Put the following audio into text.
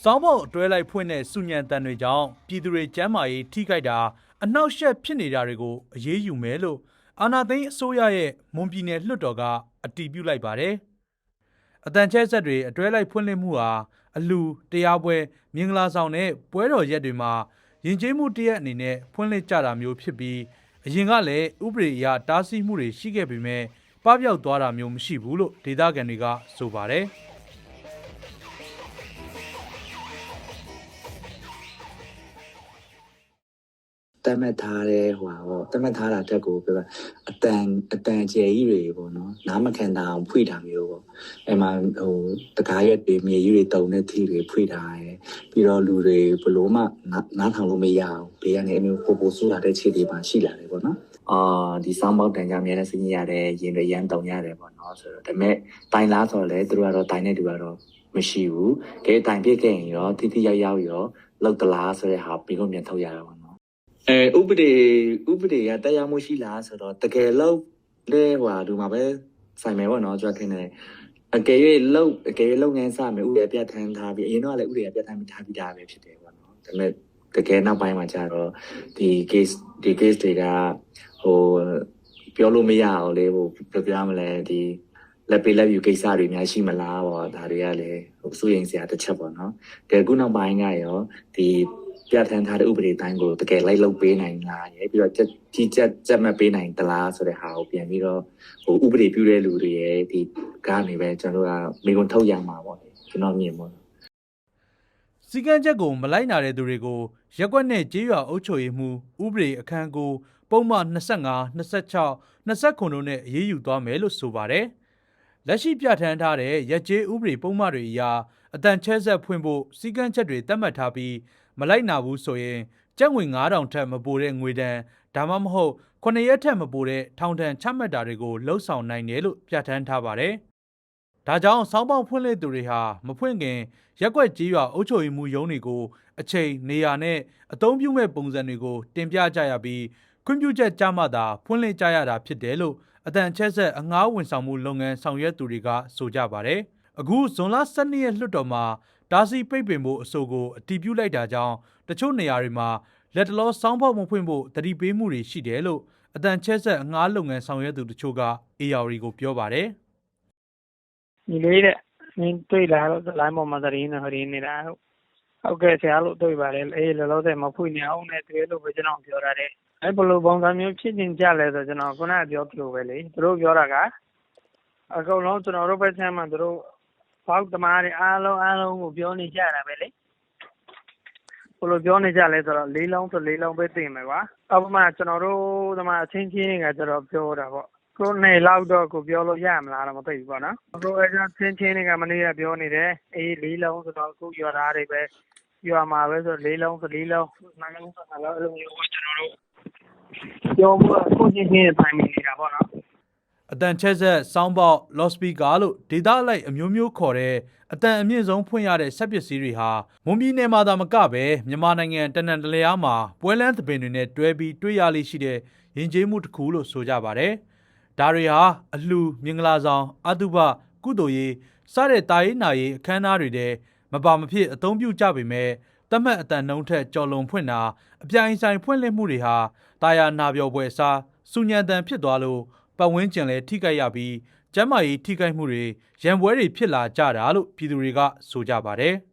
စောင်းပေါက်အတွဲလိုက်ဖွင့်တဲ့စုညံတန်တွေကြောင့်ပြည်သူတွေကျမ်းမာရေးထိခိုက်တာအနှောက်အယှက်ဖြစ်နေတာတွေကိုအရေးယူမယ်လို့အာဏာသိမ်းအစိုးရရဲ့မွန်ပြည်နယ်လွှတ်တော်ကအတည်ပြုလိုက်ပါတယ်။အတန်ချဲဆက်တွေအတွဲလိုက်ဖွင့်လှစ်မှုဟာအလူတရားပွဲမင်္ဂလာဆောင်နဲ့ပွဲတော်ရက်တွေမှာယဉ်ကျေးမှုတရက်အနေနဲ့ဖွင့်လှစ်ကြတာမျိုးဖြစ်ပြီးအရင်ကလည်းဥပဒေအရတားဆီးမှုတွေရှိခဲ့ပေမဲ့ပပျောက်သွားတာမျိုးမရှိဘူးလို့ဒေသခံတွေကဆိုပါတယ်။တတ်မှတ်ထားတဲ့တတ်မှတ်ထားတာတက်ကိုပြောအတန်ကျယ်ကြီးတွေပေါ့နော်နားမခံတာအောင်ဖွင့်တာမျိုးပေါ့အဲ့မှာတကားရက်တွေမြေကြီးတွေတုံတဲ့ထီတွေဖွင့်ထားတယ်ပြီးတော့လူတွေဘလို့မှနားထောင်လို့မရအောင်ဘေးကနေအမျိုးပိုဆူလာတဲ့ခြေတွေပါရှိလာတယ်ပေါ့နော်ဒီစောင်းပေါက်တန်ကြအများနဲ့စဉ်းရတဲ့ရင်တွေရမ်းတုံရတယ်ပေါ့နော်ဆိုတော့ဒါပေမဲ့တိုင်လားဆိုတော့လေသူတို့ကတော့တိုင်တဲ့သူကတော့မရှိဘူးကဲတိုင်ပြစ်ခဲ့ရင်ရောတိရောက်ရောလောက်တလားဆိုတဲ့ဟာပြီးတော့ပြန်ထုတ်ရတာပေါ့ဥပဒေကတရားမှုရှိလားဆိုတော့တကယ်လို့လဲဒီမှာပဲဆိုင်မယ်ပေါ့နော်ကျွန်တော်ထင်တယ်အကယ်၍လုပ်ငန်းစမယ်ဥပဒေပြဋ္ဌာန်းထားပြီးအရင်တော့လည်းဥပဒေပြဋ္ဌာန်းထားပြီးသားပဲဖြစ်တယ်ပေါ့နော်ဒါပေမဲ့တကယ်နောက်ပိုင်းမှာကျတော့ဒီ case တွေကပြောလို့မရအောင်လေပြောမလဲဒီလက်ပေးလက်ယူကိစ္စတွေများရှိမလားပေါ့ဒါတွေကလည်းစိုးရိမ်စရာတစ်ချက်ပေါ့နော်ဒါခုနောက်ပိုင်းကရောဒီပြဋ္ဌာန်းထားတဲ့ဥပဒေတိုင်းကိုတကယ်လိုက်လုပ်ပေးနိုင်လားရယ်ပြီးတော့ကြီးကြက်မှတ်ပေးနိုင်သလားဆိုတဲ့ဟာကိုပြန်ပြီးတော့ဥပဒေပြုတဲ့လူတွေရဲ့ဒီကနေပဲကျွန်တော်တို့ကမိကွန်းထုတ်ရမှာပေါ့ကျွန်တော်မြင်ပေါ့စီကံချက်ကိုမလိုက်နာတဲ့သူတွေကိုရက်ကွက်နဲ့ကြေးရွာအုပ်ချုပ်ရေးမှုဥပဒေအခန်းကိုပုံမှန်25 26 29တို့နဲ့အရေးယူသွားမယ်လို့ဆိုပါတယ်လက်ရှိပြဋ္ဌာန်းထားတဲ့ရက်ကျေးဥပဒေပုံမှန်တွေအရာအတန်ချဲဆက်ဖွင့်ဖို့စီကံချက်တွေသတ်မှတ်ထားပြီးမလိုက်နာဘူးဆိုရင်ကျပ်ငွေ9000ထက်မပိုတဲ့ငွေဒဏ်ဒါမှမဟုတ်9ရက်ထက်မပိုတဲ့ထောင်ဒဏ်ချမှတ်တာတွေကိုလှုံ့ဆော်နိုင်တယ်လို့ပြဋ္ဌာန်းထားပါတယ်။ဒါကြောင့်စောင်းပေါက်ဖွင့်လှစ်သူတွေဟာမဖွင့်ခင်ရက်ကွက်ကြေးရွာအုပ်ချုပ်ရေးမှုရုံးတွေကိုအချိန်နေရာနဲ့အသုံးပြုမဲ့ပုံစံတွေကိုတင်ပြကြရပြီးခွင့်ပြုချက်ကြမှသာဖွင့်လှစ်ကြရတာဖြစ်တယ်လို့အတန်ချဲဆက်အငှားဝန်ဆောင်မှုလုပ်ငန်းဆောင်ရွက်သူတွေကဆိုကြပါတယ်။အခုဇွန်လ12ရက်လွှတ်တော်မှာတားဆီးပိတ်ပင်ဖို့အဆိုကိုအတည်ပြုလိုက်တာကြောင့်တချို့နေရာတွေမှာလက်တလောစောင်းပေါက်မဖွင့်ဖို့တတိပေးမှုတွေရှိတယ်လို့အတန်ချဲဆက်အငှားလုပ်ငန်းဆောင်ရွက်သူတချို့က AR ကိုပြောပါတယ်။ဒီလေးတဲ့နင်းတွေ့လာတော့လိုင်းပေါ်မှာသတင်းနဲ့ဟရင်းနေတာဟုတ်ကဲ့ဆရာလို့တွေ့ပါတယ်လောလောဆယ်မဖွင့်နေအောင်နဲ့တွေ့လို့ပဲကျွန်တော်ပြောရတယ်ဘယ်လိုပုံစံမျိုးဖြစ်နေကြလဲဆိုကျွန်တော်ခုနကပြောပြလို့ပဲလေသူတို့ပြောတာကအကုန်လုံးကျွန်တော်တို့ဘက်ဆမ်းမှာသူတို့ပေါက်သမားတွေအားလုံးကိုပြောနေကြတာပဲလေဘယ်လိုပြောနေကြလဲဆိုတော့၄လုံးပဲတင်မယ်ကွာဥပမာကျွန်တော်တို့သမားအချင်းချင်းကကျွန်တော်ပြောတာပေါ့ကိုနေလောက်တော့ကိုပြောလို့ရမလားတော့မသိဘူးပေါ့နော်တို့အဲချင်းတွေကမနေ့ကပြောနေတယ်အေး၄လုံးဆိုတော့အခုရွာသားတွေပဲရွာမှာပဲဆို၄လုံးနှလုံးအဲ့လိုမျိုးကျွန်တော်တို့ပြောဖို့ကိုချင်းတိုင်နေတာပေါ့နော်အတန်ချဲဆက်စောင်းပေါက်လော့စပီကာလို့ဒေတာလိုက်အမျိုးခေါ်တဲ့အတန်အမြင့်ဆုံးဖွင့်ရတဲ့စက်ပစ္စည်းတွေဟာမွန်ပြည်နယ်မှာသာမကပဲမြန်မာနိုင်ငံတနင်္လာရီမှာပွဲလန်းသပင်တွေနဲ့တွဲပြီးတွေ့ရလိမ့်ရှိတဲ့ယဉ်ကျေးမှုတစ်ခုလို့ဆိုကြပါတယ်။ဒါတွေဟာအလှမင်္ဂလာဆောင်အတုပကုသိုလ်ရေးစတဲ့တာရေးနာရေးအခမ်းအနားတွေတဲ့မပါမဖြစ်အသုံးပြုကြပေမဲ့တတ်မှတ်အတန်နှုန်းထက်ကျော်လွန်ဖွင့်တာအပြိုင်ဆိုင်ဖွင့်လှစ်မှုတွေဟာတာယာနာပြောပွဲအစားစုညံတန်ဖြစ်သွားလို့ပတ်ဝန်းကျင်လည်းထိခိုက်ရပြီးကျန်းမာရေးထိခိုက်မှုတွေရန်ပွဲတွေဖြစ်လာကြတာလို့ပြည်သူတွေကဆိုကြပါတယ်။